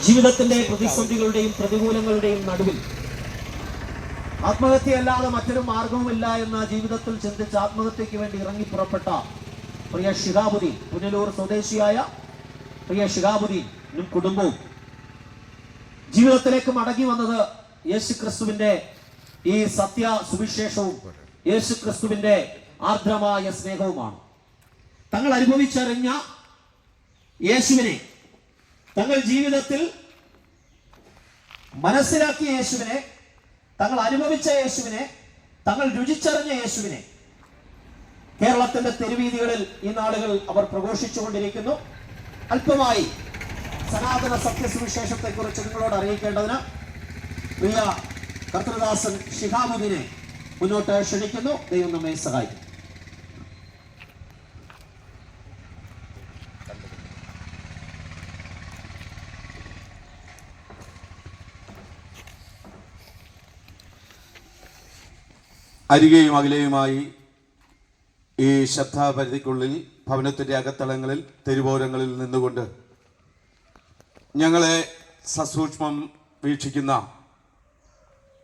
ജീവിതത്തിന്റെ പ്രതിസന്ധികളുടെയും പ്രതികൂലങ്ങളുടെയും നടുവിൽ ആത്മഹത്യയല്ലാതെ മറ്റൊരു മാർഗവുമില്ല എന്ന ജീവിതത്തിൽ ചിന്തിച്ച് ആത്മഹത്യക്ക് വേണ്ടി ഇറങ്ങി പുറപ്പെട്ട പ്രിയ ശിഹാബുദ്ദീൻ, പുനലൂർ സ്വദേശിയായ പ്രിയ ശിഹാബുദ്ദീനും കുടുംബവും ജീവിതത്തിലേക്ക് മടങ്ങി വന്നത് യേശുക്രിസ്തുവിന്റെ ഈ സത്യ സുവിശേഷവും യേശുക്രിസ്തുവിന്റെ ആർദ്രമായ സ്നേഹവുമാണ്. തങ്ങൾ അനുഭവിച്ചറിഞ്ഞ യേശുവിനെ, തങ്ങൾ ജീവിതത്തിൽ മനസ്സിലാക്കിയ യേശുവിനെ, തങ്ങൾ അനുഭവിച്ച യേശുവിനെ, തങ്ങൾ രുചിച്ചറിഞ്ഞ യേശുവിനെ കേരളത്തിന്റെ തെരുവീതികളിൽ ഈ നാളുകൾ അവർ പ്രഘോഷിച്ചുകൊണ്ടിരിക്കുന്നു. അല്പമായി സനാതന സത്യസുവിശേഷത്തെ കുറിച്ച് നിങ്ങളോട് അറിയിക്കേണ്ടതിന് പ്രിയ കർത്തൃദാസൻ ശിഹാബുദ്ദീനെ മുന്നോട്ട് ക്ഷണിക്കുന്നു. ദൈവം നമ്മെ സഹായിക്കും. അരികെയും അകലെയുമായി ഈ ശബ്ദപരിധിക്കുള്ളിൽ ഭവനത്തിൻ്റെ അകത്തളങ്ങളിൽ തെരുവോരങ്ങളിൽ നിന്നുകൊണ്ട് ഞങ്ങളെ സസൂക്ഷ്മം വീക്ഷിക്കുന്ന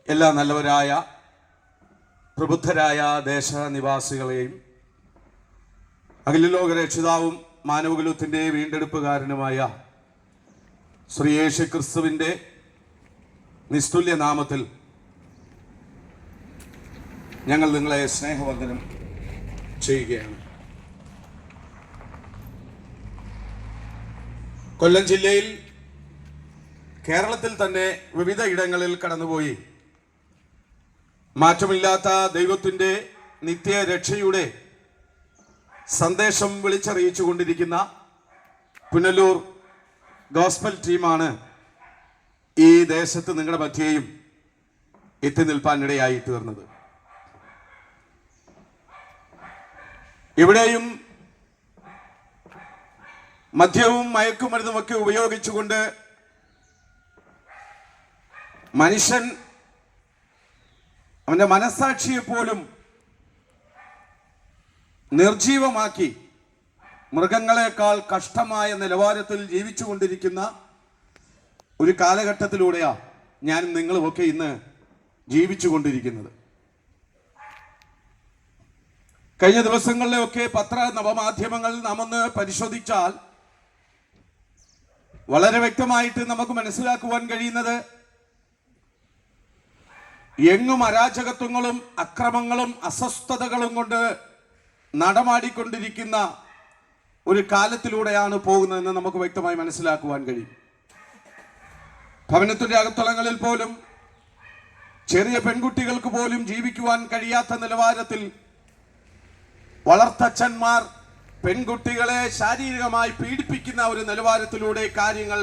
എല്ലാ നല്ലവരായ പ്രബുദ്ധരായ ദേശനിവാസികളെയും അഖിലലോക രക്ഷിതാവും മാനവകുലത്തിൻ്റെ വീണ്ടെടുപ്പുകാരനുമായ ശ്രീ യേശുക്രിസ്തുവിൻ്റെ നിസ്തുല്യ നാമത്തിൽ ഞങ്ങൾ നിങ്ങളെ സ്നേഹവന്ദനം ചെയ്യുകയാണ്. കൊല്ലം ജില്ലയിൽ, കേരളത്തിൽ തന്നെ വിവിധ ഇടങ്ങളിൽ കടന്നുപോയി മാറ്റമില്ലാത്ത ദൈവത്തിൻ്റെ നിത്യരക്ഷയുടെ സന്ദേശം വിളിച്ചറിയിച്ചു കൊണ്ടിരിക്കുന്ന പുനലൂർ ഗോസ്പൽ ടീമാണ് ഈ ദേശത്ത് നിങ്ങളുടെ മധ്യേയും എത്തി നിൽപ്പാനിടയായി തീർന്നത്. ഇവിടെയും മദ്യവും മയക്കുമരുന്നുമൊക്കെ ഉപയോഗിച്ചുകൊണ്ട് മനുഷ്യൻ അവന്റെ മനസ്സാക്ഷിയെ പോലും നിർജീവമാക്കി മൃഗങ്ങളെക്കാൾ കഷ്ടമായ നിലവാരത്തിൽ ജീവിച്ചു കൊണ്ടിരിക്കുന്ന ഒരു കാലഘട്ടത്തിലൂടെയാണ് ഞാനും നിങ്ങളുമൊക്കെ ഇന്ന് ജീവിച്ചു കൊണ്ടിരിക്കുന്നത്. കഴിഞ്ഞ ദിവസങ്ങളിലൊക്കെ നവമാധ്യമങ്ങൾ നാം ഒന്ന് പരിശോധിച്ചാൽ വളരെ വ്യക്തമായിട്ട് നമുക്ക് മനസ്സിലാക്കുവാൻ കഴിയുന്നത് എങ്ങും അരാജകത്വങ്ങളും അക്രമങ്ങളും അസ്വസ്ഥതകളും കൊണ്ട് നടമാടിക്കൊണ്ടിരിക്കുന്ന ഒരു കാലത്തിലൂടെയാണ് പോകുന്നതെന്ന് നമുക്ക് വ്യക്തമായി മനസ്സിലാക്കുവാൻ കഴിയും. ഭവനത്തിന്റെ അകത്തളങ്ങളിൽ പോലും ചെറിയ പെൺകുട്ടികൾക്ക് പോലും ജീവിക്കുവാൻ കഴിയാത്ത നിലവാരത്തിൽ വളർത്തച്ഛന്മാർ പെൺകുട്ടികളെ ശാരീരികമായി പീഡിപ്പിക്കുന്ന ഒരു നിലവാരത്തിലൂടെ കാര്യങ്ങൾ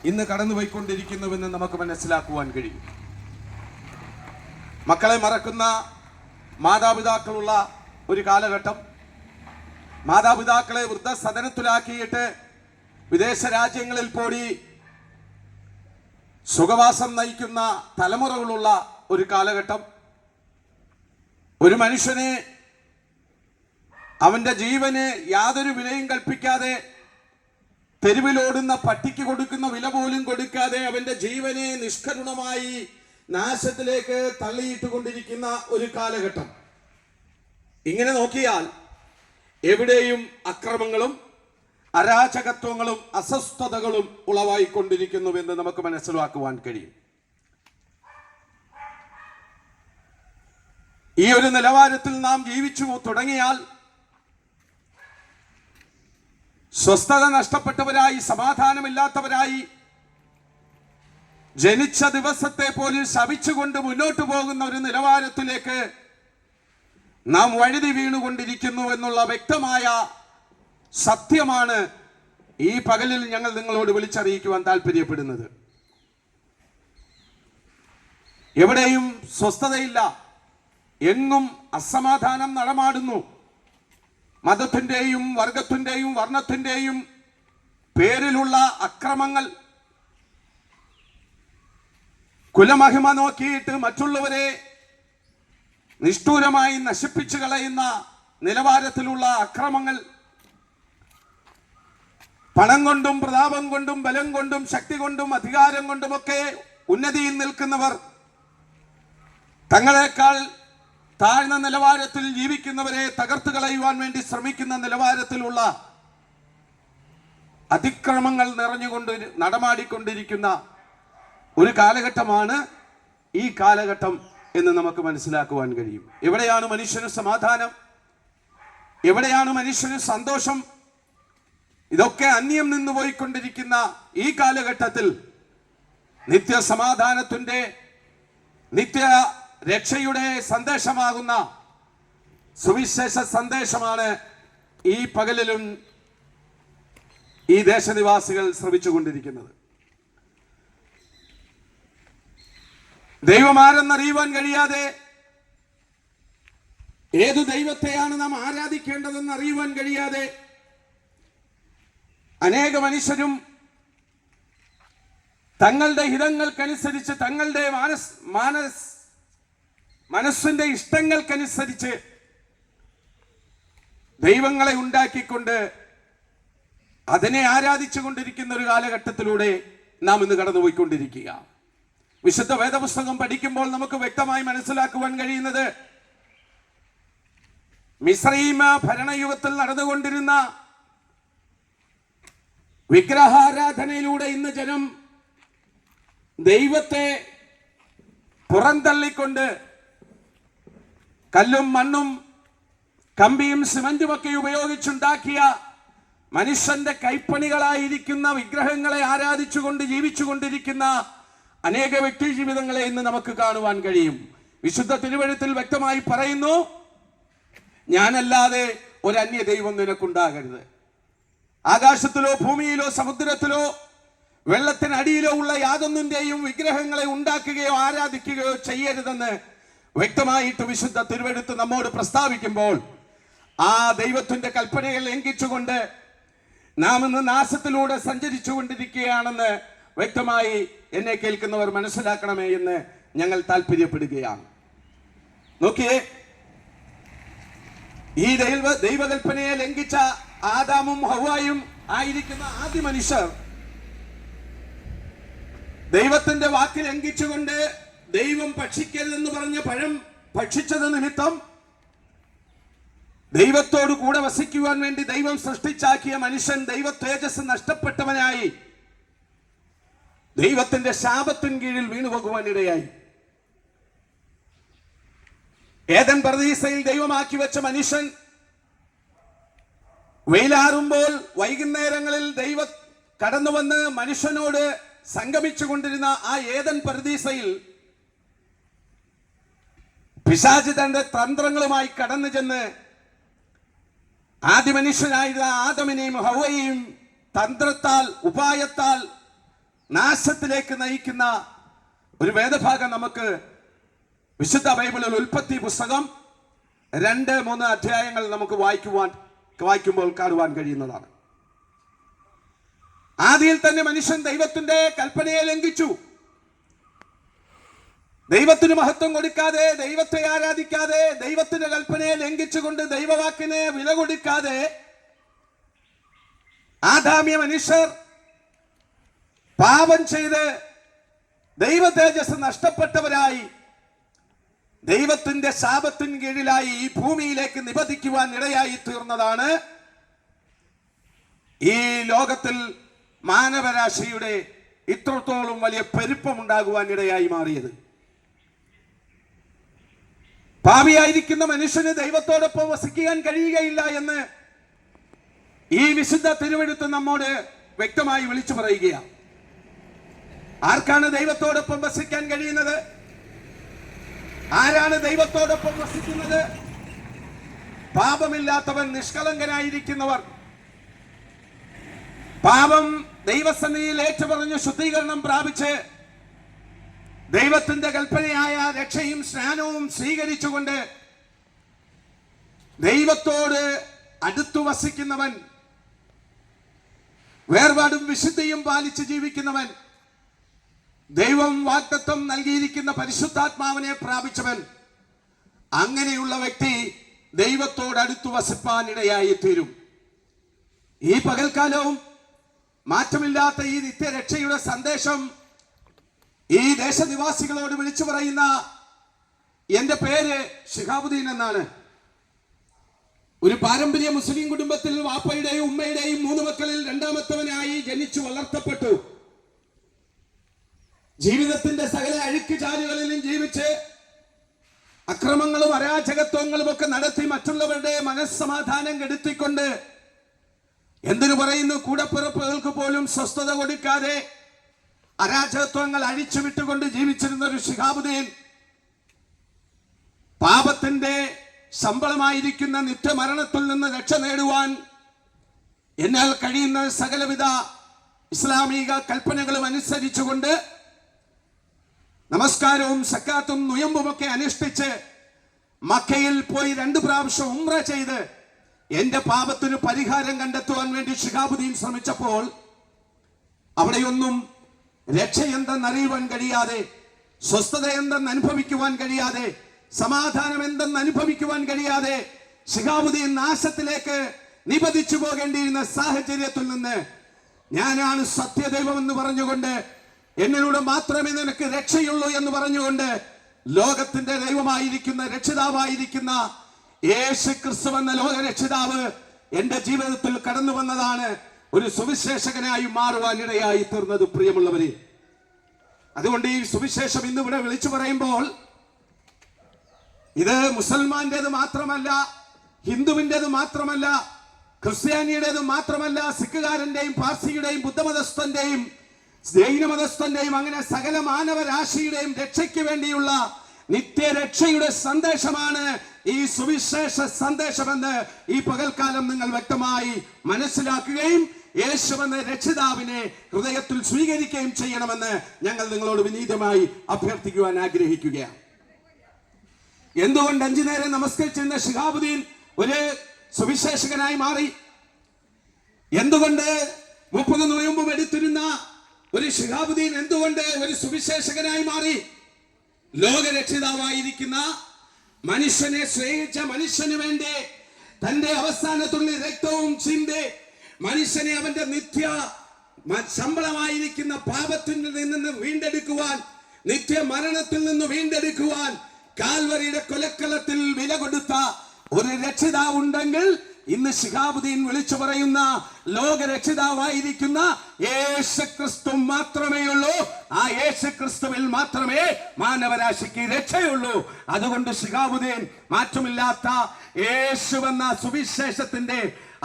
ഇന്ന് കടന്നുപോയിക്കൊണ്ടിരിക്കുന്നുവെന്ന് നമുക്ക് മനസ്സിലാക്കുവാൻ കഴിയും. മക്കളെ മറക്കുന്ന മാതാപിതാക്കളുള്ള ഒരു കാലഘട്ടം, മാതാപിതാക്കളെ വൃദ്ധസദനത്തിലാക്കിയിട്ട് വിദേശ രാജ്യങ്ങളിൽ പോയി സുഖവാസം നയിക്കുന്ന തലമുറകളുള്ള ഒരു കാലഘട്ടം, ഒരു മനുഷ്യനെ അവന്റെ ജീവന് യാതൊരു വിലയും കൽപ്പിക്കാതെ തെരുവിലോടുന്ന പട്ടിക്ക് കൊടുക്കുന്ന വില പോലും കൊടുക്കാതെ അവന്റെ ജീവനെ നിഷ്കരുണമായി നാശത്തിലേക്ക് തള്ളിയിട്ടുകൊണ്ടിരിക്കുന്ന ഒരു കാലഘട്ടം. ഇങ്ങനെ നോക്കിയാൽ എവിടെയും അക്രമങ്ങളും അരാജകത്വങ്ങളും അസ്വസ്ഥതകളും ഉളവായിക്കൊണ്ടിരിക്കുന്നുവെന്ന് നമുക്ക് മനസ്സിലാക്കുവാൻ കഴിയും. ഈ ഒരു നിലവാരത്തിൽ നാം ജീവിച്ചു തുടങ്ങിയാൽ സ്വസ്ഥത നഷ്ടപ്പെട്ടവരായി, സമാധാനമില്ലാത്തവരായി, ജനിച്ച ദിവസത്തെ പോലും ശപിച്ചുകൊണ്ട് മുന്നോട്ട് പോകുന്ന ഒരു നിലവാരത്തിലേക്ക് നാം വഴുതി വീണുകൊണ്ടിരിക്കുന്നു എന്നുള്ള വ്യക്തമായ സത്യമാണ് ഈ പകലിൽ ഞങ്ങൾ നിങ്ങളോട് വിളിച്ചറിയിക്കുവാൻ താല്പര്യപ്പെടുന്നത്. എവിടെയും സ്വസ്ഥതയില്ല, എങ്ങും അസമാധാനം നടമാടുന്നു. മതത്തിന്റെയും വർഗത്തിന്റെയും വർണ്ണത്തിന്റെയും പേരിലുള്ള അക്രമങ്ങൾ, കുലമഹിമ നോക്കിയിട്ട് മറ്റുള്ളവരെ നിഷ്ഠൂരമായി നശിപ്പിച്ചു കളയുന്ന നിലവാരത്തിലുള്ള അക്രമങ്ങൾ, പണം കൊണ്ടും പ്രതാപം കൊണ്ടും ബലം കൊണ്ടും ശക്തി കൊണ്ടും അധികാരം കൊണ്ടുമൊക്കെ ഉന്നതിയിൽ നിൽക്കുന്നവർ തങ്ങളെക്കാൾ താഴ്ന്ന നിലവാരത്തിൽ ജീവിക്കുന്നവരെ തകർത്തു കളയുവാൻ വേണ്ടി ശ്രമിക്കുന്ന നിലവാരത്തിലുള്ള അതിക്രമങ്ങൾ നിറഞ്ഞുകൊണ്ട് നടമാടിക്കൊണ്ടിരിക്കുന്ന ഒരു കാലഘട്ടമാണ് ഈ കാലഘട്ടം എന്ന് നമുക്ക് മനസ്സിലാക്കുവാൻ കഴിയും. എവിടെയാണ് മനുഷ്യന് സമാധാനം? എവിടെയാണ് മനുഷ്യന് സന്തോഷം? ഇതൊക്കെ അന്യം നിന്ന് പോയിക്കൊണ്ടിരിക്കുന്ന ഈ കാലഘട്ടത്തിൽ നിത്യസമാധാനത്തിന്റെ നിത്യ രക്ഷയുടെ സന്ദേശമാകുന്ന സുവിശേഷ സന്ദേശമാണ് ഈ പകലിലും ഈ ദേശനിവാസികൾ ശ്രവിച്ചുകൊണ്ടിരിക്കുന്നത്. ദൈവമാരെന്നറിയുവാൻ കഴിയാതെ, ഏതു ദൈവത്തെയാണ് നാം ആരാധിക്കേണ്ടതെന്ന് അറിയുവാൻ കഴിയാതെ അനേക മനുഷ്യരും തങ്ങളുടെ ഹിതങ്ങൾക്കനുസരിച്ച്, തങ്ങളുടെ മനസ്സിന്റെ ഇഷ്ടങ്ങൾക്കനുസരിച്ച് ദൈവങ്ങളെ ഉണ്ടാക്കിക്കൊണ്ട് അതിനെ ആരാധിച്ചു കൊണ്ടിരിക്കുന്ന ഒരു കാലഘട്ടത്തിലൂടെ നാം ഇന്ന് കടന്നുപോയിക്കൊണ്ടിരിക്കുക. വിശുദ്ധ വേദപുസ്തകം പഠിക്കുമ്പോൾ നമുക്ക് വ്യക്തമായി മനസ്സിലാക്കുവാൻ കഴിയുന്നത്, മിസ്രയീമ ഭരണയുഗത്തിൽ നടന്നുകൊണ്ടിരുന്ന വിഗ്രഹാരാധനയിലൂടെ ഇന്ന് ജനം ദൈവത്തെ പുറന്തള്ളിക്കൊണ്ട് കല്ലും മണ്ണും കമ്പിയും സിമന്റുമൊക്കെ ഉപയോഗിച്ചുണ്ടാക്കിയ മനുഷ്യന്റെ കൈപ്പണികളായിരിക്കുന്ന വിഗ്രഹങ്ങളെ ആരാധിച്ചുകൊണ്ട് ജീവിച്ചുകൊണ്ടിരിക്കുന്ന അനേക വ്യക്തി ജീവിതങ്ങളെ ഇന്ന് നമുക്ക് കാണുവാൻ കഴിയും. വിശുദ്ധ തിരുവെഴുത്തിൽ വ്യക്തമായി പറയുന്നു, ഞാനല്ലാതെ ഒരു അന്യ ദൈവം നിനക്കുണ്ടാകരുത്. ആകാശത്തിലോ ഭൂമിയിലോ സമുദ്രത്തിലോ വെള്ളത്തിനടിയിലോ ഉള്ള യാതൊന്നിന്റെയും വിഗ്രഹങ്ങളെ ഉണ്ടാക്കുകയോ ആരാധിക്കുകയോ ചെയ്യരുതെന്ന് വ്യക്തമായിട്ട് വിശുദ്ധ തിരുവെഴുത്ത് നമ്മോട് പ്രസ്താവിക്കുമ്പോൾ, ആ ദൈവത്തിന്റെ കൽപ്പനകൾ ലംഘിച്ചുകൊണ്ട് നാം ഇന്ന് നാശത്തിലൂടെ സഞ്ചരിച്ചു കൊണ്ടിരിക്കുകയാണെന്ന് വ്യക്തമായി എന്നെ കേൾക്കുന്നവർ മനസ്സിലാക്കണമേ എന്ന് ഞങ്ങൾ താല്പര്യപ്പെടുകയാണ്. നോക്കിയേ, ഈ ദൈവകൽപ്പനയെ ലംഘിച്ച ആദാമും ഹവ്വായും ആയിരിക്കുന്ന ആദ്യ മനുഷ്യർ ദൈവത്തിന്റെ വാക്ക് ലംഘിച്ചുകൊണ്ട് ദൈവം ഭക്ഷിക്കരുതെന്ന് പറഞ്ഞ പഴം ഭക്ഷിച്ചത് നിമിത്തം ദൈവത്തോട് കൂടെ വസിക്കുവാൻ വേണ്ടി ദൈവം സൃഷ്ടിച്ചാക്കിയ മനുഷ്യൻ ദൈവ തേജസ് നഷ്ടപ്പെട്ടവനായി ദൈവത്തിന്റെ ശാപത്തിൻ കീഴിൽ വീണുപോകുവാൻ ഇടയായി. ഏദൻ പർദീസയിൽ ദൈവമാക്കി വെച്ച മനുഷ്യൻ വെയിലാറുമ്പോൾ വൈകുന്നേരങ്ങളിൽ ദൈവം കടന്നു വന്ന് മനുഷ്യനോട് സംഗമിച്ചു കൊണ്ടിരുന്ന ആ ഏദൻ പർദീസയിൽ പിശാച് തന്റെ തന്ത്രങ്ങളുമായി കടന്നു ചെന്ന് ആദ്യ മനുഷ്യനായിരുന്ന ആദമിനെയും ഹവ്വയെയും തന്ത്രത്താൽ ഉപായത്താൽ നാശത്തിലേക്ക് നയിക്കുന്ന ഒരു വേദഭാഗം നമുക്ക് വിശുദ്ധ ബൈബിളിൽ ഉൽപ്പത്തി പുസ്തകം 2-3 അധ്യായങ്ങൾ നമുക്ക് വായിക്കുമ്പോൾ കാണുവാൻ കഴിയുന്നതാണ്. ആദിയിൽ തന്നെ മനുഷ്യൻ ദൈവത്തിന്റെ കൽപ്പനയെ ലംഘിച്ചു. ദൈവത്തിന് മഹത്വം കൊടുക്കാതെ, ദൈവത്തെ ആരാധിക്കാതെ, ദൈവത്തിന്റെ കൽപ്പനയെ ലംഘിച്ചുകൊണ്ട് ദൈവവാക്കിനെ വില കൊടുക്കാതെ ആദാമ്യ മനുഷ്യർ പാപം ചെയ്ത് ദൈവ തേജസ് നഷ്ടപ്പെട്ടവരായി ദൈവത്തിന്റെ ശാപത്തിൻ കീഴിലായി ഈ ഭൂമിയിലേക്ക് നിബന്ധിക്കുവാൻ ഇടയായി തീർന്നതാണ് ഈ ലോകത്തിൽ മാനവരാശിയുടെ ഇത്രത്തോളം വലിയ പെരുപ്പമുണ്ടാകുവാൻ ഇടയായി മാറിയത്. പാപിയായിരിക്കുന്ന മനുഷ്യന് ദൈവത്തോടൊപ്പം വസിക്കാൻ കഴിയുകയില്ല എന്ന് ഈ വിശുദ്ധ തിരുവെഴുത്ത് നമ്മോട് വ്യക്തമായി വിളിച്ചു പറയുകയാണ്. ആർക്കാണ് ദൈവത്തോടൊപ്പം വസിക്കാൻ കഴിയുന്നത്? ആരാണ് ദൈവത്തോടൊപ്പം വസിക്കുന്നത്? പാപമില്ലാത്തവൻ, നിഷ്കളങ്കനായിരിക്കുന്നവർ, പാപം ദൈവസന്നിധിയിൽ ഏറ്റുപറഞ്ഞ് ശുദ്ധീകരണം പ്രാപിച്ച് ദൈവത്തിന്റെ കൽപ്പനയായ രക്ഷയും സ്നാനവും സ്വീകരിച്ചുകൊണ്ട് ദൈവത്തോട് അടുത്തു വസിക്കുന്നവൻ, വേർപാടും വിശുദ്ധിയും പാലിച്ച് ജീവിക്കുന്നവൻ, ദൈവം വാഗ്ദത്തം നൽകിയിരിക്കുന്ന പരിശുദ്ധാത്മാവിനെ പ്രാപിച്ചവൻ, അങ്ങനെയുള്ള വ്യക്തി ദൈവത്തോട് അടുത്തു വസിപ്പാൻ ഇടയായി തീരും. ഈ പകൽക്കാലവും മാറ്റമില്ലാത്ത ഈ നിത്യരക്ഷയുടെ സന്ദേശം ഈ ദേശനിവാസികളോട് വിളിച്ചു പറയുന്ന എന്റെ പേര് ശിഹാബുദ്ദീൻ എന്നാണ്. ഒരു പാരമ്പര്യ മുസ്ലിം കുടുംബത്തിൽ വാപ്പയുടെയും ഉമ്മയുടെയും 3 മക്കളിൽ രണ്ടാമത്തവനായി ജനിച്ചു വളർത്തപ്പെട്ടു. ജീവിതത്തിന്റെ സകല അഴുക്ക് ചാലുകളിലും ജീവിച്ച് അക്രമങ്ങളും അരാജകത്വങ്ങളും ഒക്കെ നടത്തി മറ്റുള്ളവരുടെ മനസ്സമാധാനം കെടുത്തിക്കൊണ്ട്, എന്തിനു പറയുന്നു, കൂടപ്പിറപ്പുകൾക്ക് പോലും സ്വസ്ഥത കൊടുക്കാതെ അരാജകത്വങ്ങൾ അഴിച്ചുവിട്ടുകൊണ്ട് ജീവിച്ചിരുന്ന ഒരു ശിഹാബുദ്ദീൻ പാപത്തിന്റെ ശമ്പളമായിരിക്കുന്ന നിത്യമരണത്തിൽ നിന്ന് രക്ഷ നേടുവാൻ എന്നാൽ കഴിയുന്ന സകലവിധ ഇസ്ലാമിക കൽപ്പനകളും അനുസരിച്ചുകൊണ്ട് നമസ്കാരവും സക്കാത്തും നുയമ്പുമൊക്കെ അനുഷ്ഠിച്ച് മക്കയിൽ പോയി 2 പ്രാവശ്യം ഉംറ ചെയ്ത് എന്റെ പാപത്തിന് പരിഹാരം കണ്ടെത്തുവാൻ വേണ്ടി ശിഹാബുദ്ദീൻ ശ്രമിച്ചപ്പോൾ അവിടെയൊന്നും രക്ഷ എന്തെന്നറിയുവാൻ കഴിയാതെ, സ്വസ്ഥത എന്തെന്ന് അനുഭവിക്കുവാൻ കഴിയാതെ, സമാധാനം എന്തെന്ന് അനുഭവിക്കുവാൻ കഴിയാതെ ശിഹാബുദ്ദീൻ നാശത്തിലേക്ക് നിപതിച്ചു പോകേണ്ടിയിരുന്ന സാഹചര്യത്തിൽ നിന്ന് ഞാനാണ് സത്യദൈവം എന്ന് പറഞ്ഞുകൊണ്ട്, എന്നിലൂടെ മാത്രമേ നിനക്ക് രക്ഷയുള്ളൂ എന്ന് പറഞ്ഞുകൊണ്ട് ലോകത്തിന്റെ ദൈവമായിരിക്കുന്ന രക്ഷിതാവായിരിക്കുന്ന യേശു ക്രിസ്തു എന്ന ലോക രക്ഷിതാവ് എന്റെ ജീവിതത്തിൽ കടന്നു വന്നതാണ് ഒരു സുവിശേഷകനായി മാറുവാൻ ഇടയായി തീർന്നത്. പ്രിയമുള്ളവരെ, അതുകൊണ്ട് ഈ സുവിശേഷം ഇന്നിവിടെ വിളിച്ചു പറയുമ്പോൾ ഇത് മുസൽമാന്റേത് മാത്രമല്ല, ഹിന്ദുവിൻ്റെത് മാത്രമല്ല, ക്രിസ്ത്യാനിയുടേത് മാത്രമല്ല, സിഖുകാരന്റെയും പാർസിയുടെയും ബുദ്ധമതസ്ഥന്റെയും ജൈനമതസ്ഥന്റെയും അങ്ങനെ സകല മാനവരാശിയുടെയും രക്ഷയ്ക്ക് വേണ്ടിയുള്ള നിത്യരക്ഷയുടെ സന്ദേശമാണ് ഈ സുവിശേഷ സന്ദേശമെന്ന് ഈ പകൽക്കാലം നിങ്ങൾ വ്യക്തമായി മനസ്സിലാക്കുകയും യേശുവെന്ന രക്ഷിതാവിനെ ഹൃദയത്തിൽ സ്വീകരിക്കുകയും ചെയ്യണമെന്ന് ഞങ്ങൾ നിങ്ങളോട് വിനീതമായി അഭ്യർത്ഥിക്കുവാൻ ആഗ്രഹിക്കുകയാണ്. എന്തുകൊണ്ട് 5 നേരം നമസ്കരിച്ചിരുന്ന ശിഹാബുദ്ദീൻ ഒരു സുവിശേഷകനായി മാറി? എന്തുകൊണ്ട് 30 നോയമ്പും എടുത്തിരുന്ന ഒരു ശിഹാബുദ്ദീൻ എന്തുകൊണ്ട് ഒരു സുവിശേഷകനായി മാറി? ലോകരക്ഷിതാവായിരിക്കുന്ന മനുഷ്യനെ സ്നേഹിച്ച മനുഷ്യന് വേണ്ടി തന്റെ അവസാനത്തുള്ള രക്തവും ചിന്തി മനുഷ്യനെ അവന്റെ നിത്യ ശമ്പളമായിരിക്കുന്ന പാപത്തിൽ നിന്ന് വീണ്ടെടുക്കുവാൻ, നിത്യ മരണത്തിൽ നിന്ന് വീണ്ടെടുക്കുവാൻ കാൽവരിയുടെ കൊലക്കളത്തിൽ വില കൊടുത്ത ഒരു രക്ഷിതാവുണ്ടെങ്കിൽ ഇന്ന് ശിഹാബുദ്ദീൻ വിളിച്ചു പറയുന്ന ലോകരക്ഷിതാവായിരിക്കുന്ന യേശു ക്രിസ്തു മാത്രമേ ഉള്ളൂ. ആ യേശു ക്രിസ്തുവിൽ മാത്രമേ മാനവരാശിക്ക് രക്ഷയുള്ളൂ. അതുകൊണ്ട് ശിഹാബുദ്ദീൻ മാറ്റമില്ലാത്ത യേശുവെന്ന സുവിശേഷത്തിന്റെ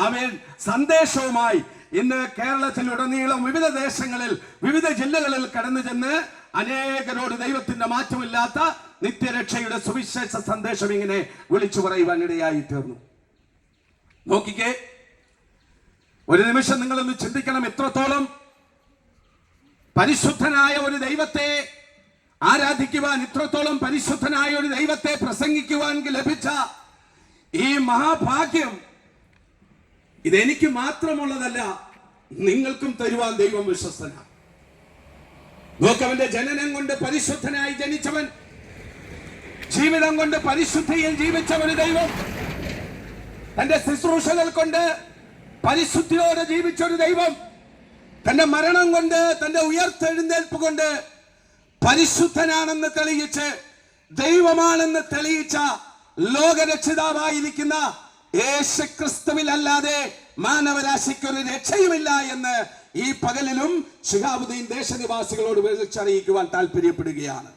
അവൻ സന്ദേശവുമായി ഇന്ന് കേരളത്തിലുടനീളം വിവിധ ദേശങ്ങളിൽ വിവിധ ജില്ലകളിൽ കടന്നു ചെന്ന് അനേകരോട് ദൈവത്തിന്റെ മാറ്റമില്ലാത്ത നിത്യരക്ഷയുടെ സുവിശേഷ സന്ദേശം ഇങ്ങനെ വിളിച്ചു പറയുവാൻ ഇടയായി തീർന്നു. നോക്കിക്കേ, ഒരു നിമിഷം നിങ്ങളൊന്ന് ചിന്തിക്കണം, എത്രത്തോളം പരിശുദ്ധനായ ഒരു ദൈവത്തെ ആരാധിക്കുവാൻ, ഇത്രത്തോളം പരിശുദ്ധനായ ഒരു ദൈവത്തെ പ്രസംഗിക്കുവാൻ ലഭിച്ച ഈ മഹാഭാഗ്യം ഇതെനിക്ക് മാത്രമുള്ളതല്ല, നിങ്ങൾക്കും തരുവാൻ ദൈവം വിശ്വസ്തനാണ്. നോക്കവന്റെ ജനനം കൊണ്ട് പരിശുദ്ധനായി ജനിച്ചവൻ, ജീവിതം കൊണ്ട് പരിശുദ്ധിയിൽ ജീവിച്ച ഒരു ദൈവം, തന്റെ ശുശ്രൂഷകൾ കൊണ്ട് പരിശുദ്ധിയോടെ ജീവിച്ച ഒരു ദൈവം, തന്റെ മരണം കൊണ്ട് തന്റെ ഉയർത്തെഴുന്നേൽപ്പ് കൊണ്ട് പരിശുദ്ധനാണെന്ന് തെളിയിച്ച് ദൈവമാണെന്ന് തെളിയിച്ച ലോകരക്ഷിതാവായിരിക്കുന്ന യേശു ക്രിസ്തുവിൽ അല്ലാതെ മാനവരാശിക്കൊരു രക്ഷയുമില്ല എന്ന് ഈ പകലിലും ശിഹാബുദ്ദീൻ ദേശനിവാസികളോട് വിളിച്ചറിയിക്കുവാൻ താല്പര്യപ്പെടുകയാണ്.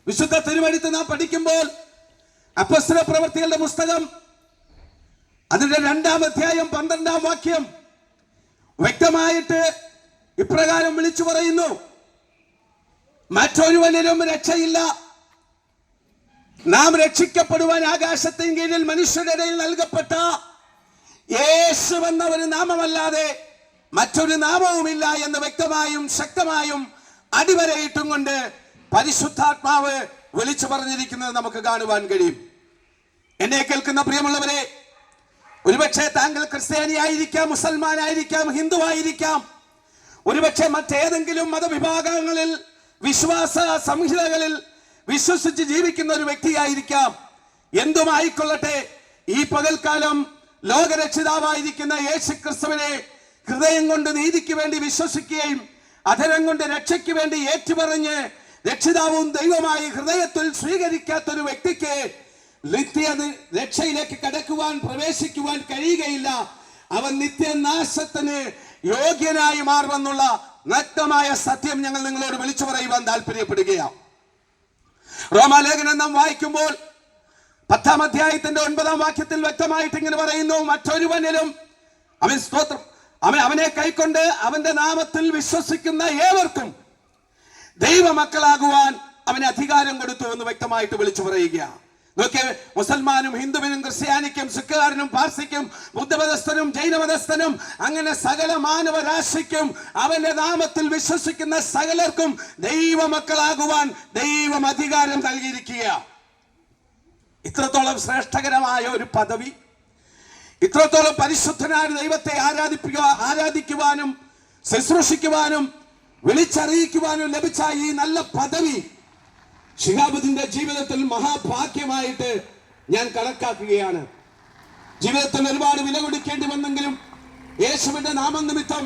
വിശുദ്ധ തിരുവെഴുത്ത് നാം പഠിക്കുമ്പോൾ അപ്പോസ്തല പ്രവൃത്തികളുടെ പുസ്തകം അതിന്റെ 2-ാം അധ്യായം 12-ാം വാക്യം വ്യക്തമായിട്ട് ഇപ്രകാരം വിളിച്ചു പറയുന്നു: മറ്റൊരുവനിലും രക്ഷയില്ല, നാം രക്ഷിക്കപ്പെടുവാൻ ആകാശത്തിന് കീഴിൽ മനുഷ്യരുടെ ഇടയിൽ നൽകപ്പെട്ട യേശു എന്ന ഒരു നാമമല്ലാതെ മറ്റൊരു നാമവുമില്ല എന്ന് വ്യക്തമായും ശക്തമായും അടിവരയിട്ടും കൊണ്ട് പരിശുദ്ധാത്മാവ് വിളിച്ചു പറഞ്ഞിരിക്കുന്നത് നമുക്ക് കാണുവാൻ കഴിയും. എന്നെ കേൾക്കുന്ന പ്രിയമുള്ളവരെ, ഒരുപക്ഷെ താങ്കൾ ക്രിസ്ത്യാനിയായിരിക്കാം, മുസൽമാനായിരിക്കാം, ഹിന്ദു ആയിരിക്കാം, ഒരുപക്ഷെ മറ്റേതെങ്കിലും മതവിഭാഗങ്ങളിൽ വിശ്വാസ സംഹിതകളിൽ വിശ്വസിച്ച് ജീവിക്കുന്ന ഒരു വ്യക്തിയായിരിക്കാം. എന്തുമായിക്കൊള്ളട്ടെ, ഈ പകൽക്കാലം ലോകരക്ഷിതാവായിരിക്കുന്ന യേശു ക്രിസ്തുവിനെ ഹൃദയം കൊണ്ട് നീതിക്ക് വേണ്ടി വിശ്വസിക്കുകയും അധരം കൊണ്ട് രക്ഷയ്ക്ക് വേണ്ടി ഏറ്റുപറഞ്ഞ് രക്ഷിതാവും ദൈവമായി ഹൃദയത്തിൽ സ്വീകരിക്കാത്തൊരു വ്യക്തിക്ക് നിത്യ രക്ഷയിലേക്ക് കടക്കുവാൻ പ്രവേശിക്കുവാൻ കഴിയുകയില്ല. അവൻ നിത്യനാശത്തിന് യോഗ്യനായി മാറുമെന്നുള്ള നഗ്നമായ സത്യം ഞങ്ങൾ നിങ്ങളോട് വിളിച്ചു പറയുവാൻ താല്പര്യപ്പെടുകയാണ്. റോമാലേഖനം നാം വായിക്കുമ്പോൾ 10-ാം അധ്യായത്തിന്റെ 9-ാം വാക്യത്തിൽ വ്യക്തമായിട്ട് ഇങ്ങനെ പറയുന്നു, മറ്റൊരുവനിലും അവനെ കൈക്കൊണ്ട് അവന്റെ നാമത്തിൽ വിശ്വസിക്കുന്ന ഏവർക്കും ദൈവമക്കളാകുവാൻ അവന് അധികാരം കൊടുത്തു എന്ന് വ്യക്തമായിട്ട് വിളിച്ചു പറയുകയാണ്. നോക്കിയ മുസൽമാനും ഹിന്ദുവിനും ക്രിസ്ത്യാനിക്കും സിഖുകാരനും പാർസിക്കും ബുദ്ധമതസ്ഥനും ജൈനമതസ്ഥനും അങ്ങനെ സകല മാനവരാശിക്കും അവന്റെ നാമത്തിൽ വിശ്വസിക്കുന്ന സകലർക്കും ദൈവമക്കളാകുവാൻ ദൈവം അധികാരം നൽകിയിരിക്കുക. ഇത്രത്തോളം ശ്രേഷ്ഠകരമായ ഒരു പദവി, ഇത്രത്തോളം പരിശുദ്ധനായ ദൈവത്തെ ആരാധിക്കുവാനും ശുശ്രൂഷിക്കുവാനും വിളിച്ചറിയിക്കുവാനും ലഭിച്ച ഈ നല്ല പദവി ശിഹാബുദ്ദീന്റെ ജീവിതത്തിൽ മഹാഭാഗ്യമായിട്ട് ഞാൻ കണക്കാക്കുകയാണ്. ജീവിതത്തിൽ ഒരുപാട് വില കൊടുക്കേണ്ടി വന്നെങ്കിലും യേശുവിന്റെ നാമം നിമിത്തം,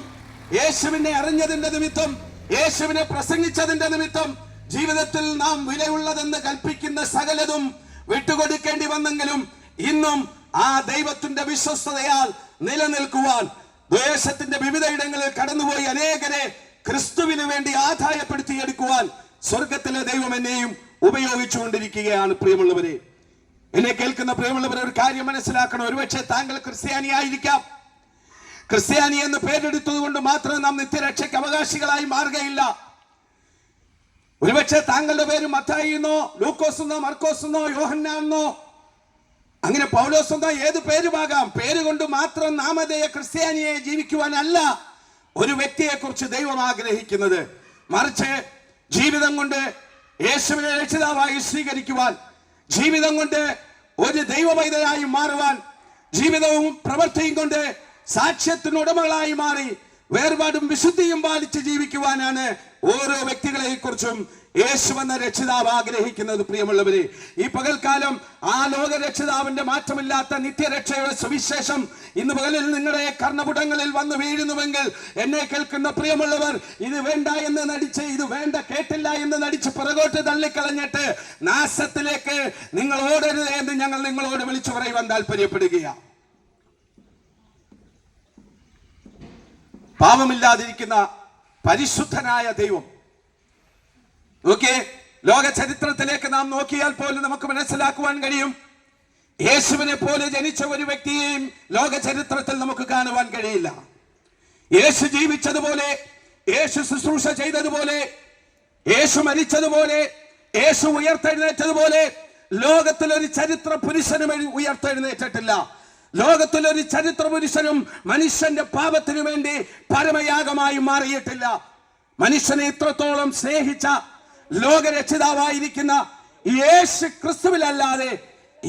യേശുവിനെ അറിഞ്ഞതിന്റെ നിമിത്തം, യേശുവിനെ പ്രസംഗിച്ചതിന്റെ നിമിത്തം ജീവിതത്തിൽ നാം വിലയുള്ളതെന്ന് കൽപ്പിക്കുന്ന സകലതും വിട്ടുകൊടുക്കേണ്ടി വന്നെങ്കിലും ഇന്നും ആ ദൈവത്തിന്റെ വിശ്വസ്തതയാൽ നിലനിൽക്കുവാൻ ദേശത്തിന്റെ വിവിധ ഇടങ്ങളിൽ കടന്നുപോയി അനേകരെ ക്രിസ്തുവിന് വേണ്ടി ആദായപ്പെടുത്തിയെടുക്കുവാൻ സ്വർഗത്തിലെ ദൈവം എന്നെയും ഉപയോഗിച്ചുകൊണ്ടിരിക്കുകയാണ്. പ്രിയമുള്ളവരെ, എന്നെ കേൾക്കുന്ന പ്രിയമുള്ളവരെ, ഒരു കാര്യം മനസ്സിലാക്കണം. ഒരുപക്ഷെ താങ്കൾ ക്രിസ്ത്യാനി ആയിരിക്കാം. ക്രിസ്ത്യാനി എന്ന് പേരെടുത്തത് കൊണ്ട് മാത്രം നാം നിത്യരക്ഷയ്ക്ക് അവകാശികളായി മാറുകയില്ല. ഒരുപക്ഷെ താങ്കളുടെ പേര് മത്തായി എന്നോ ലൂക്കോസ് എന്നോ മർക്കോസ് എന്നോ യോഹന്നാന്നോ അങ്ങനെ പൗലോസ് എന്നോ ഏത് പേരുമാകാം. പേര് കൊണ്ട് മാത്രം നാമധേയ ക്രിസ്ത്യാനിയെ ജീവിക്കുവാനല്ല ഒരു വ്യക്തിയെ കുറിച്ച് ദൈവം ആഗ്രഹിക്കുന്നത്. മറിച്ച് ജീവിതം കൊണ്ട് യേശുവിനെ രക്ഷിതാവായി സ്വീകരിക്കുവാൻ, ജീവിതം കൊണ്ട് ഒരു ദൈവവൈദ്യനായി മാറുവാൻ, ജീവിതവും പ്രവൃത്തിയും കൊണ്ട് സാക്ഷ്യത്തിനുടമകളായി മാറി വേർപാടും വിശുദ്ധിയും പാലിച്ച് ജീവിക്കുവാനാണ് ഓരോ വ്യക്തികളെ കുറിച്ചും യേശു എന്ന രക്ഷിതാവ് ആഗ്രഹിക്കുന്നത്. പ്രിയമുള്ളവരെ, ഈ പകൽക്കാലം ആ ലോക രക്ഷിതാവിന്റെ മാറ്റമില്ലാത്ത നിത്യരക്ഷയുടെ സുവിശേഷം ഇന്ന് പകലിൽ നിങ്ങളുടെ കർണപുടങ്ങളിൽ വന്ന് വീഴുന്നുവെങ്കിൽ എന്നെ കേൾക്കുന്ന പ്രിയമുള്ളവർ, ഇത് വേണ്ട എന്ന് നടിച്ച്, ഇത് വേണ്ട കേട്ടില്ല എന്ന് നടിച്ച് പുറകോട്ട് തള്ളിക്കളഞ്ഞിട്ട് നാശത്തിലേക്ക് നിങ്ങൾ ഓടരുത് എന്ന് ഞങ്ങൾ നിങ്ങളോട് വിളിച്ചു പറയുവാൻ താല്പര്യപ്പെടുകയാണ്. പാപമില്ലാതിരിക്കുന്ന പരിശുദ്ധനായ ദൈവം, ഓക്കെ, ലോക ചരിത്രത്തിലേക്ക് നാം നോക്കിയാൽ പോലും നമുക്ക് മനസ്സിലാക്കുവാൻ കഴിയും, യേശുവിനെ പോലെ ജനിച്ച ഒരു വ്യക്തിയെയും ലോക ചരിത്രത്തിൽ നമുക്ക് കാണുവാൻ കഴിയില്ല. യേശു ജീവിച്ചതുപോലെ, യേശു ശുശ്രൂഷ ചെയ്തതുപോലെ, യേശു മരിച്ചതുപോലെ, യേശു ഉയർത്തെഴുന്നേറ്റതുപോലെ ലോകത്തിൽ ഒരു ചരിത്ര പുരുഷനും ഉയർത്തെഴുന്നേറ്റിട്ടില്ല. ലോകത്തിൽ ഒരു ചരിത്ര പുരുഷനും മനുഷ്യന്റെ പാപത്തിനു വേണ്ടി പരമയാഗമായി മാറിയിട്ടില്ല. മനുഷ്യനെ ഇത്രത്തോളം സ്നേഹിച്ച ലോകരക്ഷിതാവായിരിക്കുന്ന യേശു ക്രിസ്തുവിലല്ലാതെ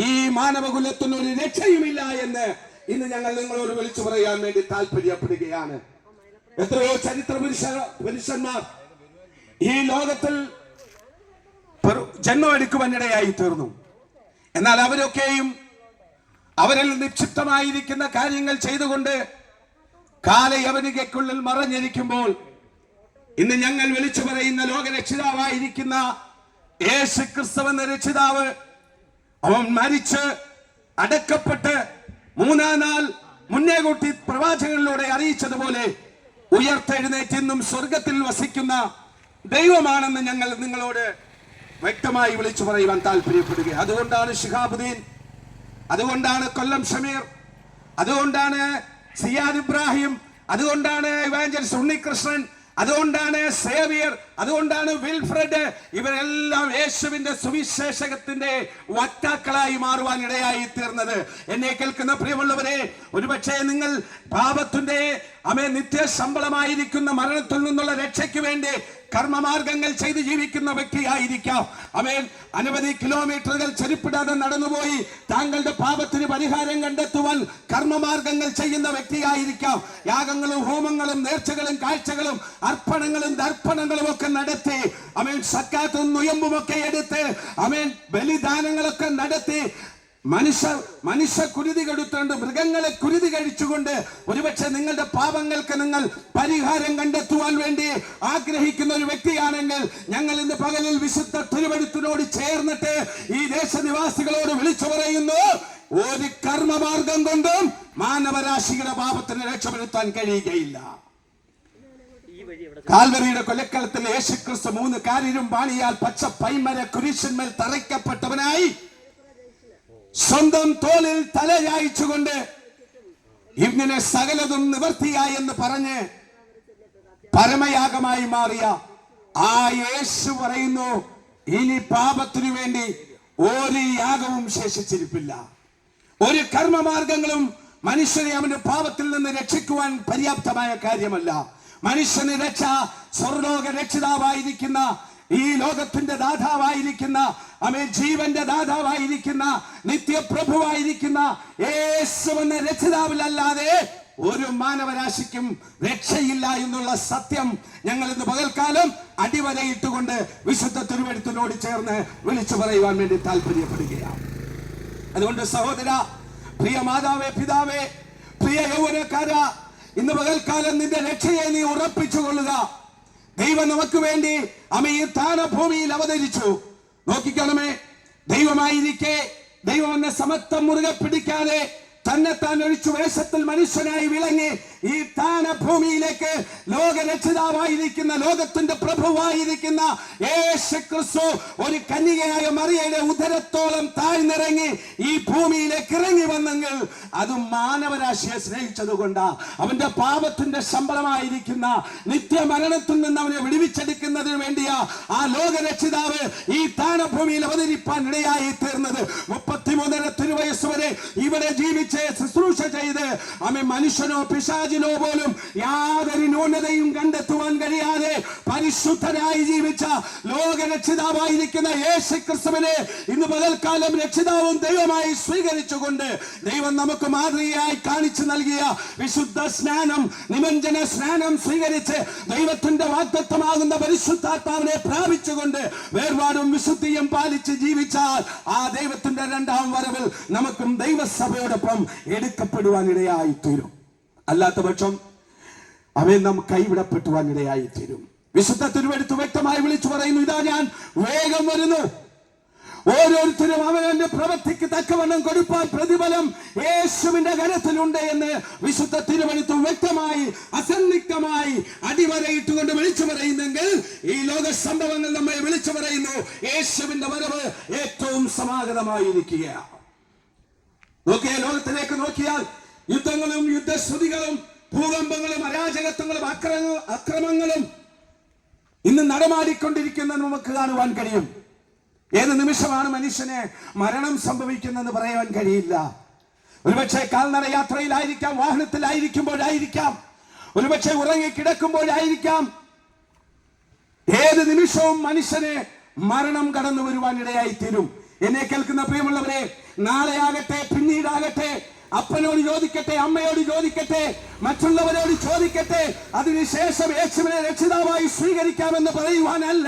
ഈ മാനവകുലത്തിന് ഒരു രക്ഷയുമില്ല എന്ന് ഇന്ന് ഞങ്ങൾ നിങ്ങളോട് വിളിച്ചു പറയാൻ വേണ്ടി താല്പര്യപ്പെടുകയാണ്. എത്രയോ ചരിത്ര പുരുഷന്മാർ ഈ ലോകത്തിൽ ജന്മമെടുക്കുവാനിടയായി തീർന്നു. എന്നാൽ അവരൊക്കെയും അവരിൽ നിക്ഷിപ്തമായിരിക്കുന്ന കാര്യങ്ങൾ ചെയ്തുകൊണ്ട് കാലയവനികയ്ക്കുള്ളിൽ മറഞ്ഞിരിക്കുമ്പോൾ ഇന്ന് ഞങ്ങൾ വിളിച്ചു പറയുന്ന ലോകരക്ഷിതാവായിരിക്കുന്ന യേശു ക്രിസ്തു എന്ന രക്ഷിതാവ്, അവൻ മരിച്ച് അടക്കപ്പെട്ട് മൂന്നാം നാൾ മുന്നേ കൂട്ടി പ്രവാചകനിലൂടെ അറിയിച്ചതുപോലെ ഉയർത്തെഴുന്നേറ്റ് ഇന്നും സ്വർഗത്തിൽ വസിക്കുന്ന ദൈവമാണെന്ന് ഞങ്ങൾ നിങ്ങളോട് വ്യക്തമായി വിളിച്ചു പറയുവാൻ താല്പര്യപ്പെടുക. അതുകൊണ്ടാണ് ശിഹാബുദ്ദീൻ, അതുകൊണ്ടാണ് കൊല്ലം ഷമീർ, അതുകൊണ്ടാണ് സിയാദ് ഇബ്രാഹിം, അതുകൊണ്ടാണ് ഇവാഞ്ചലിസ്റ്റ് ഉണ്ണികൃഷ്ണൻ, അതുകൊണ്ടാണ് സേവിയർ, അതുകൊണ്ടാണ് വിൽഫ്രഡ്, ഇവരെല്ലാം യേശുവിന്റെ സുവിശേഷകത്തിന്റെ വക്താക്കളായി മാറുവാൻ ഇടയായി തീർന്നത്. എന്നെ കേൾക്കുന്ന പ്രിയമുള്ളവരെ, ഒരുപക്ഷെ നിങ്ങൾ പാപത്തിന്റെ നിത്യ ശമ്പളമായിരിക്കുന്ന മരണത്തിൽ നിന്നുള്ള രക്ഷയ്ക്ക് വേണ്ടി കർമ്മമാർഗങ്ങൾ ചെയ്ത് ജീവിക്കുന്ന വ്യക്തിയായിരിക്കാം. അനവധി കിലോമീറ്ററുകൾ ചെരുപ്പിടാതെ നടന്നുപോയി താങ്കളുടെ പാപത്തിന് പരിഹാരം കണ്ടെത്തുവാൻ കർമ്മമാർഗങ്ങൾ ചെയ്യുന്ന വ്യക്തിയായിരിക്കാം. യാഗങ്ങളും ഹോമങ്ങളും നേർച്ചകളും കാഴ്ചകളും അർപ്പണങ്ങളും ദർപ്പണങ്ങളും ഒക്കെ നടത്തി, സക്കാത്തും നുയമ്പും ഒക്കെ എടുത്ത്, ബലിദാനങ്ങളൊക്കെ നടത്തി മനുഷ്യ കുരുതി കൊടുത്തുകൊണ്ട്, മൃഗങ്ങളെ കുരുതി കഴിച്ചുകൊണ്ട് ഒരുപക്ഷെ നിങ്ങളുടെ പാപങ്ങൾക്ക് നിങ്ങൾ പരിഹാരം കണ്ടെത്തുവാൻ വേണ്ടി ആഗ്രഹിക്കുന്ന ഒരു വ്യക്തിയാണെങ്കിൽ, ഞങ്ങൾ ഇന്ന് പകലിൽ വിശുദ്ധ തിരുവെഴുത്തിനോട് ചേർന്നിട്ട് ഈ ദേശനിവാസികളോട് വിളിച്ചു പറയുന്നു, ഒരു കർമ്മമാർഗം കൊണ്ടും മാനവരാശിയുടെ പാപത്തിന് രക്ഷപ്പെടുത്താൻ കഴിയുകയില്ല. കാൽവരിയുടെ കൊലക്കളത്തിൽ യേശുക്രിസ്തു 3 കാലിലും പാണിയാൽ പച്ച പൈമര കുരിശന്മേൽ തറയ്ക്കപ്പെട്ടവനായി സ്വന്തം തോളിൽ തലയായിച്ചുകൊണ്ട് ഇങ്ങനെ സകലതും നിവർത്തിയായി എന്ന് പറഞ്ഞ് പരമയാഗമായി മാറിയ ആ യേശു പറയുന്നു, ഇനി പാപത്തിനു വേണ്ടി ഒരു യാഗവും ശേഷിച്ചിരിപ്പില്ല. ഒരു കർമ്മമാർഗങ്ങളും മനുഷ്യനെ അവന്റെ പാപത്തിൽ നിന്ന് രക്ഷിക്കുവാൻ പര്യാപ്തമായ കാര്യമല്ല. മനുഷ്യന് രക്ഷ സ്വർലോക രക്ഷിതാവായിരിക്കുന്ന, ഈ ലോകത്തിന്റെ ദാതാവായിരിക്കുന്ന, ജീവന്റെ ദാതാവായിരിക്കുന്ന, നിത്യപ്രഭുവായിരിക്കുന്ന യേശു എന്ന രക്ഷിതാവിലല്ലാതെ ഒരു മാനവരാശിക്കും രക്ഷയില്ല എന്നുള്ള സത്യം ഞങ്ങൾ ഇന്ന് പകൽക്കാലം അടിവരയിട്ടുകൊണ്ട് വിശുദ്ധ തിരുവെഴുത്തിനോട് ചേർന്ന് വിളിച്ചു പറയുവാൻ വേണ്ടി താല്പര്യപ്പെടുകയാണ്. അതുകൊണ്ട് സഹോദര, പ്രിയ മാതാവേ, പിതാവേ, പ്രിയ യൗവനക്കാര, ഇന്ന് പകൽക്കാലം നിന്റെ രക്ഷയെ നീ ഉറപ്പിച്ചു കൊള്ളുക. ദൈവം നമുക്ക് വേണ്ടി ഈ താണഭൂമിയിൽ അവതരിച്ചു. നോക്കിക്കണമേ, ദൈവമായിരിക്കെ ദൈവം എന്ന സമത്വം മുറുകെ പിടിക്കാതെ തന്നെത്താൻ ഒഴിച്ചു വേഷത്തിൽ മനുഷ്യനായി വിളങ്ങി ഈ താണഭൂമിയിലേക്ക് ലോകരക്ഷിതാവായിരിക്കുന്ന, ലോകത്തിന്റെ പ്രഭുവായിരിക്കുന്ന യേശുക്രിസ്തു ഒരു കന്യകയായ മറിയയുടെ ഉദരത്തോളം താഴ്ന്നിറങ്ങി ഈ ഭൂമിയിലേക്ക് ഇറങ്ങി വന്നെങ്കിൽ അത് മാനവരാശിയെ സ്നേഹിച്ചതുകൊണ്ടാ. അവന്റെ പാപത്തിന്റെ ശമ്പളമായിരിക്കുന്ന നിത്യമരണത്തിൽ നിന്ന് അവനെ വിടുവിച്ചെടുക്കുന്നതിന് വേണ്ടിയാ ആ ലോകരക്ഷിതാവ് ഈ താണഭൂമിയിൽ അവതരിപ്പാൻ ഇടയായി തീർന്നത്. 33 തിരുവയസ്സ് വരെ ഇവിടെ ജീവിച്ച് ശുശ്രൂഷ ചെയ്ത് മനുഷ്യനോ പിശാചിനോ പോലും യാതൊരു ന്യൂനതയും കണ്ടെത്തുവാൻ കഴിയാതെ പരിശുദ്ധനായി ജീവിച്ച ലോകരക്ഷിതാവായിരിക്കുന്ന യേശുക്രിസ്തുവിനെ ഇന്ന് പകൽക്കാലം രക്ഷിതാവും ദൈവമായി സ്വീകരിച്ചുകൊണ്ട് ദൈവം നമുക്ക് മാതൃകയായി കാണിച്ചു നൽകിയ വിശുദ്ധ സ്നാനം, നിമഞ്ജന സ്നാനം സ്വീകരിച്ച് ദൈവത്തിന്റെ വാഗ്ദത്തമാകുന്ന പരിശുദ്ധാത്മാവിനെ പ്രാപിച്ചുകൊണ്ട് വേർപാടും വിശുദ്ധിയും പാലിച്ച് ജീവിച്ചാൽ ആ ദൈവത്തിന്റെ 2ാം വരവിൽ നമുക്കും ദൈവസഭയോടൊപ്പം എടുക്കപ്പെടുവാൻ ഇടയായി തീരും. അല്ലാത്ത പക്ഷം അവൻ നാം കൈവിടപ്പെട്ടുവാൻ ഇടയായി തീരും. വിശുദ്ധ തിരുവെഴുത്ത് വ്യക്തമായി വിളിച്ചു പറയുന്നു, ഇതാ ഞാൻ വേഗം വരുന്നു, ഓരോരുത്തരും അവനവന്റെ പ്രവൃത്തിക്ക് തക്കവണ്ണം കൊടുപ്പാൻ പ്രതിഫലം യേശുവിന്റെ കരത്തിലുണ്ട് എന്ന് വിശുദ്ധ തിരുവെഴുത്ത് വ്യക്തമായി അസന്നിഗ്ധമായി അടിവരയിട്ടുകൊണ്ട് വിളിച്ചു പറയുന്നെങ്കിൽ ഈ ലോക സംഭവങ്ങൾ നമ്മെ വിളിച്ചു പറയുന്നു, യേശുവിന്റെ വരവ് ഏറ്റവും സമാഗതമായിരിക്കുകയാണ്. നോക്കിയ ലോകത്തിലേക്ക് നോക്കിയാൽ യുദ്ധങ്ങളും യുദ്ധശ്രുതികളും ഭൂകമ്പങ്ങളും അരാജകത്വങ്ങളും അക്രമങ്ങളും ഇന്ന് നടമാടിക്കൊണ്ടിരിക്കുന്നത് നമുക്ക് കാണുവാൻ കഴിയും. ഏത് നിമിഷമാണ് മനുഷ്യന് മരണം സംഭവിക്കുന്നതെന്ന് പറയാൻ കഴിയില്ല. ഒരുപക്ഷെ കാൽനട യാത്രയിലായിരിക്കാം, വാഹനത്തിലായിരിക്കുമ്പോഴായിരിക്കാം, ഒരുപക്ഷെ ഉറങ്ങിക്കിടക്കുമ്പോഴായിരിക്കാം. ഏത് നിമിഷവും മനുഷ്യന് മരണം കടന്നു വരുവാൻ ഇടയായി തീരും. എന്നെ കേൾക്കുന്ന പ്രിയമുള്ളവരെ, നാളെ ആകട്ടെ, പിന്നീടാകട്ടെ, അപ്പനോട് ചോദിക്കട്ടെ, അമ്മയോട് ചോദിക്കട്ടെ, മറ്റുള്ളവരോട് ചോദിക്കട്ടെ, അതിനുശേഷം യേശുവിനെ രക്ഷിതാവായി സ്വീകരിക്കാമെന്ന് പറയുവാനല്ല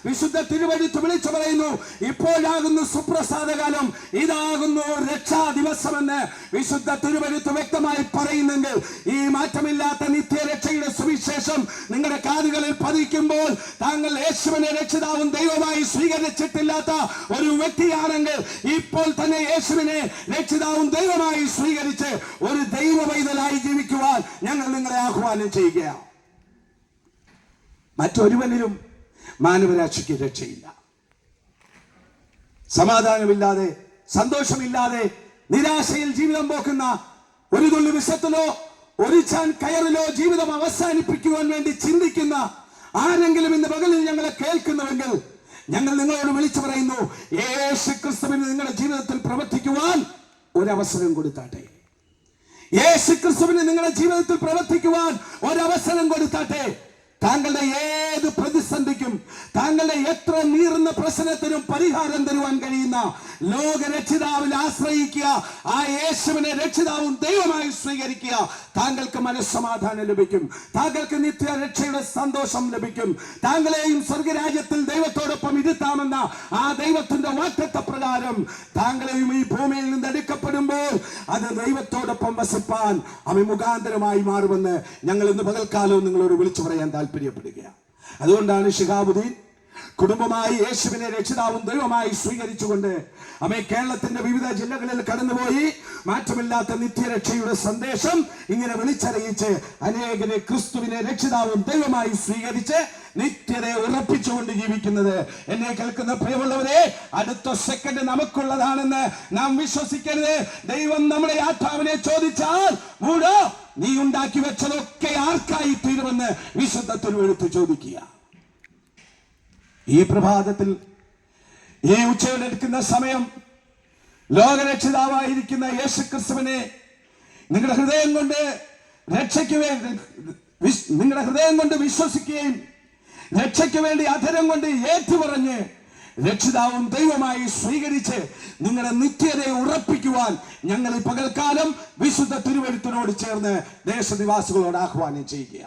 വിശുദ്ധ തിരുവെഴുത്ത് വിളിച്ചു പറയുന്നു. ഇപ്പോഴാകുന്നു സുപ്രസാദകാലം, ഇതാകുന്നു രക്ഷാ ദിവസമെന്ന് വിശുദ്ധ തിരുവെഴുത്ത് വ്യക്തമായി പറയുന്നെങ്കിൽ ഈ മാറ്റമില്ലാത്ത നിത്യരക്ഷയുടെ സുവിശേഷം നിങ്ങളുടെ കാതുകളിൽ പതിക്കുമ്പോൾ താങ്കൾ യേശുവിനെ രക്ഷിതാവും ദൈവമായി സ്വീകരിച്ചിട്ടില്ലാത്ത ഒരു വ്യക്തിയാണെങ്കിൽ ഇപ്പോൾ തന്നെ യേശുവിനെ രക്ഷിതാവും ദൈവമായി സ്വീകരിച്ച് ഒരു ദൈവ പൈതലായി ജീവിക്കുവാൻ ഞങ്ങൾ നിങ്ങളെ ആഹ്വാനം ചെയ്യുകയാണ്. മറ്റൊരുവനിലും മാനവരാശിക്ക് രക്ഷയില്ല. സമാധാനമില്ലാതെ, സന്തോഷമില്ലാതെ, നിരാശയിൽ ജീവിതം പോക്കുന്ന, ഒരു തുള്ളി വിഷത്തിലോ ഒരു ചാൻ കയറിലോ ജീവിതം അവസാനിപ്പിക്കുവാൻ വേണ്ടി ചിന്തിക്കുന്ന ആരെങ്കിലും ഇന്ന് പകലിൽ ഞങ്ങളെ കേൾക്കുന്നുവെങ്കിൽ ഞങ്ങൾ നിങ്ങളോട് വിളിച്ചു പറയുന്നു, യേശുക്രിസ്തുവിന് നിങ്ങളുടെ ജീവിതത്തിൽ പ്രവർത്തിക്കുവാൻ ഒരവസരം കൊടുത്താട്ടെ. യേശുക്രിസ്തുവിന് നിങ്ങളുടെ ജീവിതത്തിൽ പ്രവർത്തിക്കുവാൻ ഒരവസരം കൊടുത്താട്ടെ. താങ്കളുടെ ഏത് പ്രതിസന്ധിക്കും, താങ്കളുടെ എത്ര നീറുന്ന പ്രശ്നത്തിനും പരിഹാരം തരുവാൻ കഴിയുന്ന ലോകരക്ഷിതാവിൽ ആശ്രയിക്കുക. ആ യേശുവിനെ രക്ഷിതാവും ദൈവമായി സ്വീകരിക്കുക. താങ്കൾക്ക് മനസ്സമാധാനം ലഭിക്കും. താങ്കൾക്ക് നിത്യരക്ഷയുടെ സന്തോഷം ലഭിക്കും. താങ്കളെയും സ്വർഗരാജ്യത്തിൽ ദൈവത്തോടൊപ്പം ഇരുത്താമെന്ന ആ ദൈവത്തിന്റെ വാഗ്ദത്ത പ്രകാരം താങ്കളെയും ഈ ഭൂമിയിൽ നിന്ന് എടുക്കപ്പെടുമ്പോൾ അത് ദൈവത്തോടൊപ്പം വസിപ്പാൻ മുഖാന്തരമായി മാറുമെന്ന് ഞങ്ങൾ ഇന്ന് പകൽക്കാലവും നിങ്ങളോട് വിളിച്ചു പറയാൻ താല്പര്യപ്പെടുകയാണ്. അതുകൊണ്ടാണ് ശിഹാബുദ്ദീൻ കുടുംബമായി യേശുവിനെ രക്ഷിതാവും ദൈവമായി സ്വീകരിച്ചുകൊണ്ട് കേരളത്തിന്റെ വിവിധ ജില്ലകളിൽ കടന്നുപോയി മാറ്റമില്ലാത്ത നിത്യരക്ഷയുടെ സന്ദേശം ഇങ്ങനെ വിളിച്ചറിയിച്ച് അനേകരെ ക്രിസ്തുവിനെ രക്ഷിതാവും ദൈവമായി സ്വീകരിച്ച് നിത്യതയെ ഉറപ്പിച്ചുകൊണ്ട് ജീവിക്കുന്നത്. എന്നെ കേൾക്കുന്ന പ്രിയമുള്ളവരെ, അടുത്ത സെക്കൻഡ് നമുക്കുള്ളതാണെന്ന് നാം വിശ്വസിക്കരുത്. ദൈവം നമ്മുടെ ആത്മാവിനെ ചോദിച്ചാൽ മൂടോ നീ ഉണ്ടാക്കി വെച്ചതൊക്കെ ആർക്കായി തീരുമെന്ന് വിശുദ്ധ തിരുവെഴുത്ത് ചോദിക്കുക. ഈ പ്രഭാതത്തിൽ ഈ ഉച്ചയിലെടുക്കുന്ന സമയം ലോകരക്ഷിതാവായിരിക്കുന്ന യേശു ക്രിസ്തുവിനെ നിങ്ങളുടെ ഹൃദയം കൊണ്ട് രക്ഷയ്ക്ക് വേണ്ടി നിങ്ങളുടെ ഹൃദയം കൊണ്ട് വിശ്വസിക്കുകയും രക്ഷയ്ക്ക് വേണ്ടി അധരം കൊണ്ട് ഏറ്റുപറഞ്ഞ് രക്ഷിതാവും ദൈവമായി സ്വീകരിച്ച് നിങ്ങളുടെ നിത്യതയെ ഉറപ്പിക്കുവാൻ ഞങ്ങൾ ഈ പകൽക്കാലം വിശുദ്ധ തിരുവെഴുത്തിനോട് ചേർന്ന് ദേശനിവാസികളോട് ആഹ്വാനം ചെയ്യുക.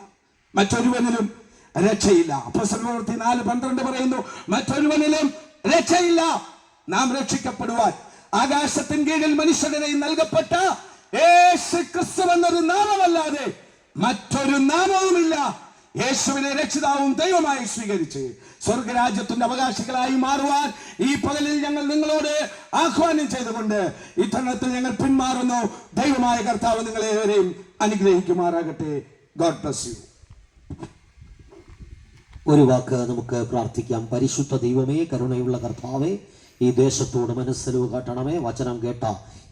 മറ്റൊരുവനിലും രക്ഷയില്ല. അപ്പോസ്തലപ്രവൃത്തി 4:12 പറയുന്നു, മറ്റൊരുവനിലും രക്ഷയില്ല. നാം രക്ഷിക്കപ്പെടുവാൻ ആകാശത്തിൻ കീഴിൽ മനുഷ്യരുടെ നൽകപ്പെട്ട യേശു ക്രിസ്തു എന്നൊരു നാമമല്ലാതെ മറ്റൊരു നാമവുമില്ല. യേശുവിനെ രക്ഷിതാവും ദൈവമായി സ്വീകരിച്ച് സ്വർഗരാജ്യത്തിന്റെ അവകാശികളായി മാറുവാൻ ഈ പകലിൽ ഞങ്ങൾ നിങ്ങളോട് ആഹ്വാനം ചെയ്തുകൊണ്ട് ഇത്തരണത്തിൽ ഞങ്ങൾ പിന്മാറുന്നു. ദൈവമായ കർത്താവ് നിങ്ങളെവരെയും അനുഗ്രഹിക്കുമാറാകട്ടെ. God bless you. ഒരു വാക്ക് നമുക്ക് പ്രാർത്ഥിക്കാം. പരിശുദ്ധ ദൈവമേ, കരുണയുള്ള കർത്താവേ, ഈ ദേശത്തോട് മനസ്സലിവ് കാട്ടണമേ. വചനം കേട്ട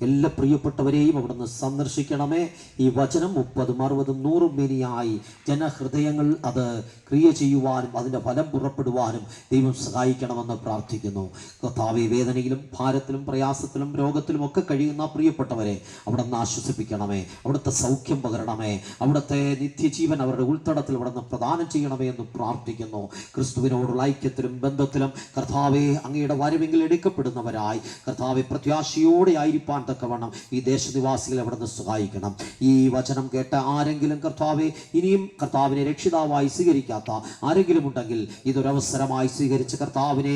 എല്ലാ പ്രിയപ്പെട്ടവരെയും അവിടുന്ന് സന്ദർശിക്കണമേ. ഈ വചനം 30, 60, 100 മേനിയായി ജനഹൃദയങ്ങൾ അത് ക്രിയ ചെയ്യുവാനും അതിൻ്റെ ഫലം പുറപ്പെടുവാനും ദൈവം സഹായിക്കണമെന്ന് പ്രാർത്ഥിക്കുന്നു. കർത്താവേ, വേദനയിലും ഭാരത്തിലും പ്രയാസത്തിലും രോഗത്തിലും ഒക്കെ കഴിയുന്ന പ്രിയപ്പെട്ടവരെ അവിടുന്ന് ആശ്വസിപ്പിക്കണമേ. അവിടുത്തെ സൗഖ്യം പകരണമേ. അവിടുത്തെ നിത്യജീവൻ അവരുടെ ഉൾത്തടത്തിൽ അവിടുന്ന് പ്രദാനം ചെയ്യണമേ എന്ന് പ്രാർത്ഥിക്കുന്നു. ക്രിസ്തുവിനോടുള്ള ഐക്യത്തിലും ബന്ധത്തിലും കർത്താവെ അങ്ങയുടെ വരവെങ്കിൽ എടുക്കപ്പെടുന്നവരായി കർത്താവെ പ്രത്യാശയോടെ ആയിരിക്കാൻ തക്കവണ്ണം ഈ ദേശനിവാസികളെ അവിടുന്ന് സഹായിക്കണം. ഈ വചനം കേട്ട ആരെങ്കിലും കർത്താവെ ഇനിയും കർത്താവിനെ രക്ഷിതാവായി സ്വീകരിക്കാത്ത ആരെങ്കിലും ഉണ്ടെങ്കിൽ ഇതൊരവസരമായി സ്വീകരിച്ച് കർത്താവിനെ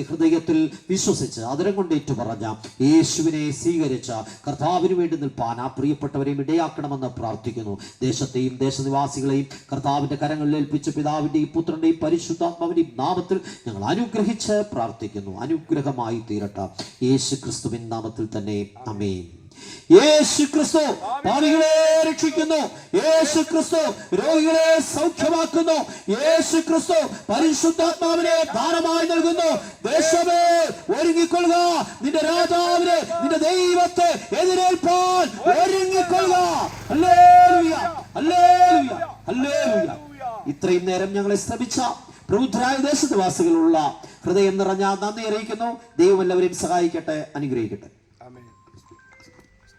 ഹൃദയത്തിൽ വിശ്വസിച്ച് അതിരം കൊണ്ട് ഏറ്റുപറഞ്ഞ യേശുവിനെ സ്വീകരിച്ച കർത്താവിന് വേണ്ടി നിൽപ്പാൻ ആ പ്രിയപ്പെട്ടവരെയും ഇടയാക്കണമെന്ന് പ്രാർത്ഥിക്കുന്നു. ദേശത്തെയും ദേശനിവാസികളെയും കർത്താവിന്റെ കരങ്ങളിൽ ഏൽപ്പിച്ച് പിതാവിന്റെയും പുത്രന്റെയും പരിശുദ്ധാത്മാവിന്റെയും നാമത്തിൽ ഞങ്ങൾ അനുഗ്രഹിച്ച് പ്രാർത്ഥിക്കുന്നു. അനുഗ്രഹമായി തീരട്ടെ. യേശു ക്രിസ്തുവിൻ നാമത്തിൽ തന്നെ ആമേൻ. യേശു ക്രിസ്തു പാപികളെ രക്ഷിക്കുന്നു. യേശു ക്രിസ്തു രോഗികളെ സൗഖ്യമാക്കുന്നു. യേശു ക്രിസ്തു പരിശുദ്ധാത്മാവിനെ ദാനമായി നൽകുന്നു. ദേശമേ, ഒരുങ്ങിക്കൊള്ളുക. നിന്റെ രാജാവിനെ, നിന്റെ ദൈവത്തെ എതിരേൽപ്പാൻ ഒരുങ്ങിക്കൊള്ളുക. Hallelujah, hallelujah, hallelujah. ഇത്രയും നേരം ഞങ്ങളെ ശ്രമിച്ച പ്രബുദ്ധരായ ദേശനിവാസികളുള്ള ഹൃദയം നിറഞ്ഞ നന്ദി അറിയിക്കുന്നു. ദൈവം എല്ലാവരെയും സഹായിക്കട്ടെ, അനുഗ്രഹിക്കട്ടെ.